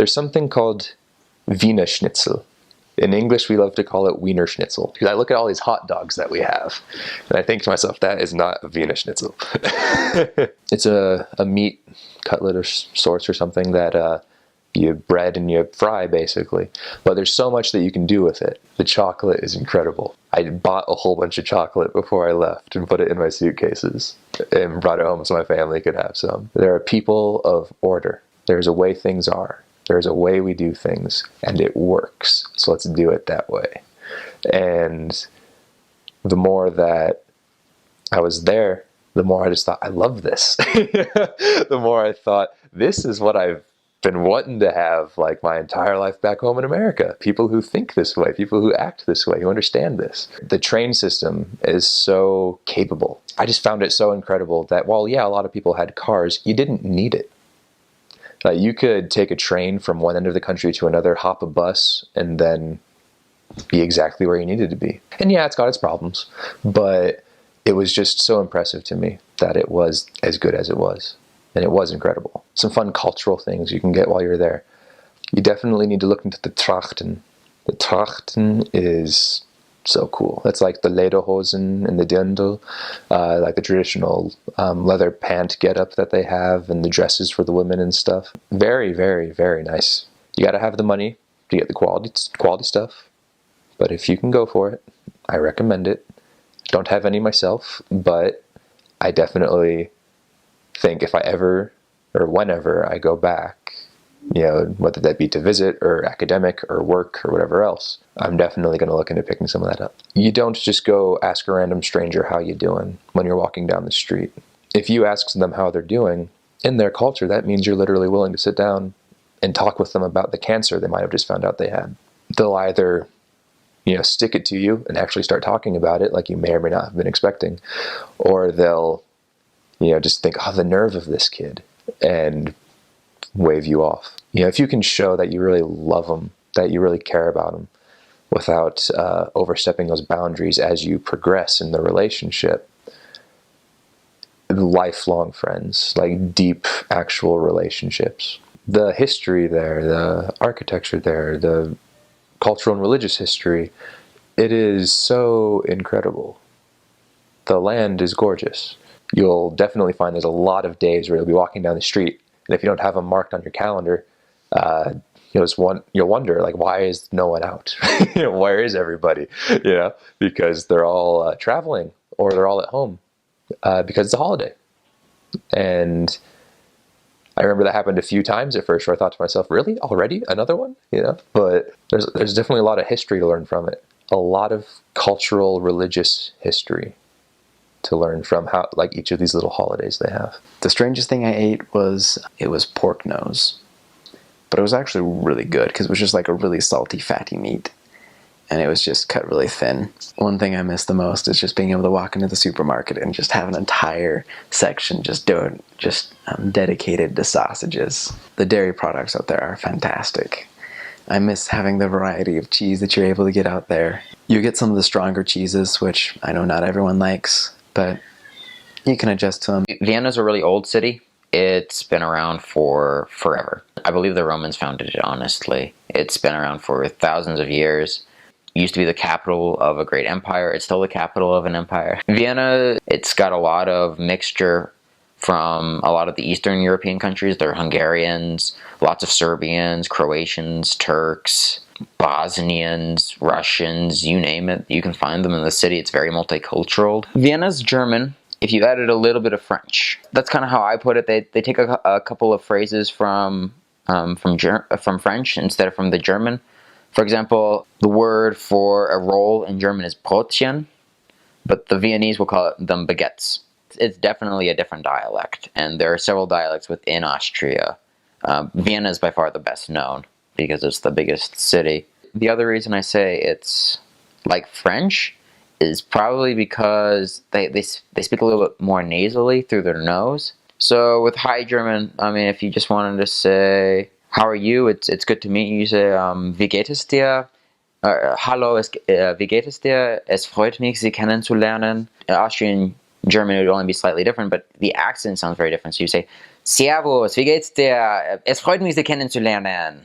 There's something called Wiener Schnitzel. In English, we love to call it Wiener Schnitzel. Because I look at all these hot dogs that we have, and I think to myself, that is not a Wiener Schnitzel. It's a meat cutlet or sorts or something that you bread and you fry, basically. But there's so much that you can do with it. The chocolate is incredible. I bought a whole bunch of chocolate before I left and put it in my suitcases and brought it home so my family could have some. There are people of order. There's a way things are. There's a way we do things, and it works. So let's do it that way. And the more that I was there, the more I just thought, I love this. The more I thought, this is what I've been wanting to have like my entire life back home in America. People who think this way, people who act this way, who understand this. The train system is so capable. I just found it so incredible that while, yeah, a lot of people had cars, you didn't need it. You could take a train from one end of the country to another, hop a bus, and then be exactly where you needed to be. And yeah, it's got its problems, but it was just so impressive to me that it was as good as it was. And it was incredible. Some fun cultural things you can get while you're there. You definitely need to look into the Trachten. The Trachten is so cool. That's like the lederhosen and the dirndl, like the traditional leather pant getup that they have, and the dresses for the women and stuff. Very, very, very nice. You got to have the money to get the quality stuff, but if you can go for it, I recommend it. Don't have any myself, but I definitely think if I ever or whenever I go back, you know, whether that be to visit or academic or work or whatever else, I'm definitely going to look into picking some of that up. You don't just go ask a random stranger how you doing when you're walking down the street. If you ask them how they're doing, in their culture, that means you're literally willing to sit down and talk with them about the cancer they might have just found out they had. They'll either, you know, stick it to you and actually start talking about it like you may or may not have been expecting, or they'll, you know, just think, oh, the nerve of this kid, and wave you off. You know, if you can show that you really love them, that you really care about them, without overstepping those boundaries as you progress in the relationship, lifelong friends, like deep actual relationships. The history there, the architecture there, the cultural and religious history, it is so incredible. The land is gorgeous. You'll definitely find there's a lot of days where you'll be walking down the street, and if you don't have them marked on your calendar, you'll wonder, like, why is no one out? You know, where is everybody? You know, because they're all traveling or they're all at home because it's a holiday. And I remember that happened a few times at first, where I thought to myself, really, already another one? You know, but there's definitely a lot of history to learn from it. A lot of cultural, religious history to learn from, how, like, each of these little holidays they have. The strangest thing I ate was pork nose, but it was actually really good because it was just like a really salty, fatty meat, and it was just cut really thin. One thing I miss the most is just being able to walk into the supermarket and just have an entire section just dedicated to sausages. The dairy products out there are fantastic. I miss having the variety of cheese that you're able to get out there. You get some of the stronger cheeses, which I know not everyone likes, but you can adjust to them. Vienna's a really old city. It's been around for forever. I believe the Romans founded it, honestly. It's been around for thousands of years. It used to be the capital of a great empire. It's still the capital of an empire. Vienna, it's got a lot of mixture from a lot of the Eastern European countries. There are Hungarians, lots of Serbians, Croatians, Turks, Bosnians, Russians, you name it. You can find them in the city. It's very multicultural. Vienna's German, if you added a little bit of French. That's kind of how I put it. They take a couple of phrases from French instead of from the German. For example, the word for a roll in German is Brötchen, but the Viennese will call them baguettes. It's definitely a different dialect, and there are several dialects within Austria. Vienna is by far the best known because it's the biggest city. The other reason I say it's like French is probably because they speak a little bit more nasally through their nose. So with High German, I mean, if you just wanted to say, how are you? It's good to meet you. You say, wie geht es dir? Hallo, wie geht es dir? Es freut mich, Sie kennenzulernen. Austrian German would only be slightly different, but the accent sounds very different. So you say, Servus, wie geht's dir? Es freut mich, Sie kennenzulernen.